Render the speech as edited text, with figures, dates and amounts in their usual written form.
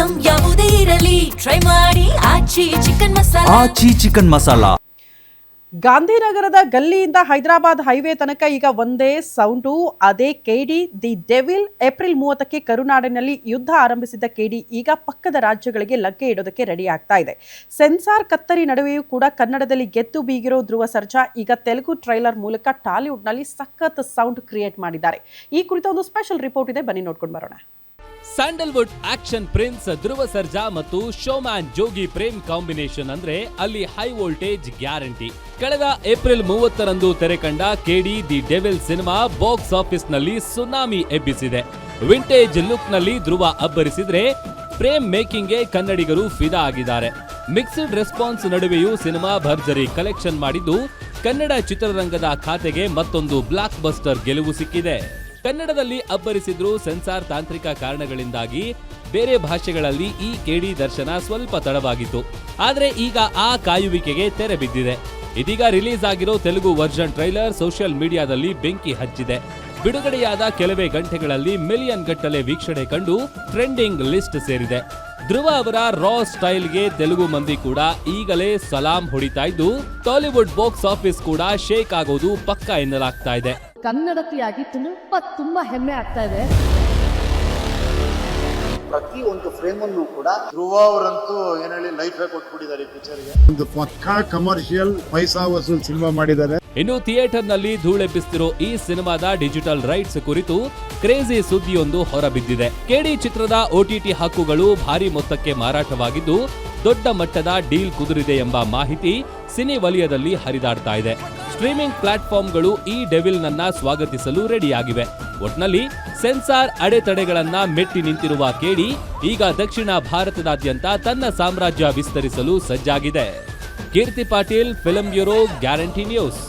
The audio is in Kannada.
ಐಟಂ ಯಾವುದೇ ಇರಲಿ ಟ್ರೈ ಮಾಡಿ ಆಚಿ ಚಿಕನ್ ಮಸಾಲಾ. ಗಾಂಧಿನಗರದ ಗಲ್ಲಿಯಿಂದ ಹೈದರಾಬಾದ್ ಹೈವೇ ತನಕ ಈಗ ಒಂದೇ ಸೌಂಡು, ಅದೇ ಕೆಡಿ ದಿ ಡೆವಿಲ್. ಏಪ್ರಿಲ್ 30ಕ್ಕೆ ಕರುನಾಡಿನಲ್ಲಿ ಯುದ್ಧ ಆರಂಭಿಸಿದ್ದ ಕೆಡಿ ಈಗ ಪಕ್ಕದ ರಾಜ್ಯಗಳಿಗೆ ಲಗ್ಗೆ ಇಡೋದಕ್ಕೆ ರೆಡಿ ಆಗ್ತಾ ಇದೆ. ಸೆನ್ಸಾರ್ ಕತ್ತರಿ ನಡುವೆಯೂ ಕೂಡ ಕನ್ನಡದಲ್ಲಿ ಗೆದ್ದು ಬೀಗಿರೋ ಧ್ರುವ ಸರ್ಜಾ ಈಗ ತೆಲುಗು ಟ್ರೈಲರ್ ಮೂಲಕ ಟಾಲಿವುಡ್ನಲ್ಲಿ ಸಖತ್ ಸೌಂಡ್ ಕ್ರಿಯೇಟ್ ಮಾಡಿದ್ದಾರೆ. ಈ ಕುರಿತ ಒಂದು ಸ್ಪೆಷಲ್ ರಿಪೋರ್ಟ್ ಇದೆ, ಬನ್ನಿ ನೋಡ್ಕೊಂಡು ಬರೋಣ. Sandalwood action prince Dhruva Sarja ಮತ್ತು ಶೋಮ್ಯಾನ್ ಜೋಗಿ ಪ್ರೇಮ್ ಕಾಂಬಿನೇಷನ್ ಅಂದ್ರೆ ಅಲ್ಲಿ ಹೈ ವೋಲ್ಟೇಜ್ ಗ್ಯಾರಂಟಿ. ಕಳೆದ ಏಪ್ರಿಲ್ 30ರಂದು ತೆರೆ ಕಂಡ KD the devil cinema box office ನಲ್ಲಿ ಸುನಾಮಿ ಎಬ್ಬಿಸಿದೆ. ವಿಂಟೇಜ್ ಲುಕ್ ನಲ್ಲಿ ಧ್ರುವ ಅಬ್ಬರಿಸಿದ್ರೆ, ಪ್ರೇಮ್ ಮೇಕಿಂಗ್ಗೆ ಕನ್ನಡಿಗರು ಫಿದಾ ಆಗಿದ್ದಾರೆ. ಮಿಕ್ಸ್ಡ್ ರೆಸ್ಪಾನ್ಸ್ ನಡುವೆಯೂ ಸಿನಿಮಾ ಭರ್ಜರಿ ಕಲೆಕ್ಷನ್ ಮಾಡಿದ್ದು, ಕನ್ನಡ ಚಿತ್ರರಂಗದ ಖಾತೆಗೆ ಮತ್ತೊಂದು ಬ್ಲಾಕ್ ಬಸ್ಟರ್ ಗೆಲುವು ಸಿಕ್ಕಿದೆ. ಕನ್ನಡದಲ್ಲಿ ಅಬ್ಬರಿಸಿದ್ರು ಸೆನ್ಸಾರ್ ತಾಂತ್ರಿಕ ಕಾರಣಗಳಿಂದಾಗಿ ಬೇರೆ ಭಾಷೆಗಳಲ್ಲಿ ಈ ಕೆಡಿ ದರ್ಶನ ಸ್ವಲ್ಪ ತಡವಾಗಿತ್ತು. ಆದ್ರೆ ಈಗ ಆ ಕಾಯುವಿಕೆಗೆ ತೆರೆ ಬಿದ್ದಿದೆ. ಇದೀಗ ರಿಲೀಸ್ ಆಗಿರೋ ತೆಲುಗು ವರ್ಷನ್ ಟ್ರೈಲರ್ ಸೋಷಿಯಲ್ ಮೀಡಿಯಾದಲ್ಲಿ ಬೆಂಕಿ ಹಚ್ಚಿದೆ. ಬಿಡುಗಡೆಯಾದ ಕೆಲವೇ ಗಂಟೆಗಳಲ್ಲಿ ಮಿಲಿಯನ್ ಗಟ್ಟಲೆ ವೀಕ್ಷಣೆ ಕಂಡು ಟ್ರೆಂಡಿಂಗ್ ಲಿಸ್ಟ್ ಸೇರಿದೆ. ಧ್ರುವ ಅವರ ರಾ ಸ್ಟೈಲ್ಗೆ ತೆಲುಗು ಮಂದಿ ಕೂಡ ಈಗಲೇ ಸಲಾಂ ಹೊಡಿತಾ ಇದ್ದು, ಟಾಲಿವುಡ್ ಬಾಕ್ಸ್ ಆಫೀಸ್ ಕೂಡ ಶೇಕ್ ಆಗೋದು ಪಕ್ಕ ಎನ್ನಲಾಗ್ತಾ ಇದೆ. ಕನ್ನಡತಿಯಾಗಿ ತುಂಬಾ ಹೆಮ್ಮೆ ಆಗ್ತಾ ಇದೆ. ಪ್ರತಿ ಒಂದು ಫ್ರೇಮ್ ಅನ್ನು ಕೂಡ ಧ್ರುವ ಅವರಂತೂ ಏನೇಳಿ ಲೈಫ್ ಕೊಟ್ಬಿಟ್ಟಿದ್ದಾರೆ ಈ ಪಿಕ್ಚರ್ಗೆ. ಒಂದು ಪಕ್ಕಾ ಕಮರ್ಷಿಯಲ್ ಪೈಸಾ ವಸೂಲ್ ಸಿನಿಮಾ ಮಾಡಿದ್ದಾರೆ. ಇನ್ನು ಥಿಯೇಟರ್ ನಲ್ಲಿ ಧೂಳೆಬ್ಬಿಸ್ತಿರೋ ಈ ಸಿನಿಮಾದ ಡಿಜಿಟಲ್ ರೈಟ್ಸ್ ಕುರಿತು ಕ್ರೇಜಿ ಸುದ್ದಿಯೊಂದು ಹೊರಬಿದ್ದಿದೆ. ಕೆಡಿ ಚಿತ್ರದ OTT ಹಕ್ಕುಗಳು ಭಾರಿ ಮೊತ್ತಕ್ಕೆ ಮಾರಾಟವಾಗಿದ್ದು, ದೊಡ್ಡ ಮಟ್ಟದ ಡೀಲ್ ಕುದುರಿದೆ ಎಂಬ ಮಾಹಿತಿ ಸಿನಿ ವಲಯದಲ್ಲಿ ಹರಿದಾಡ್ತಾ ಇದೆ. ಸ್ಟ್ರೀಮಿಂಗ್ ಪ್ಲಾಟ್ಫಾರ್ಮ್ಗಳು ಈ ಡೆವಿಲ್ ನನ್ನ ಸ್ವಾಗತಿಸಲು ರೆಡಿಯಾಗಿವೆ. ಒಟ್ನಲ್ಲಿ ಸೆನ್ಸಾರ್ ಅಡೆತಡೆಗಳನ್ನ ಮೆಟ್ಟಿ ನಿಂತಿರುವ ಕೆಡಿ ಈಗ ದಕ್ಷಿಣ ಭಾರತದಾದ್ಯಂತ ತನ್ನ ಸಾಮ್ರಾಜ್ಯ ವಿಸ್ತರಿಸಲು ಸಜ್ಜಾಗಿದೆ. Keerthi Patil, film bureau, guarantee news.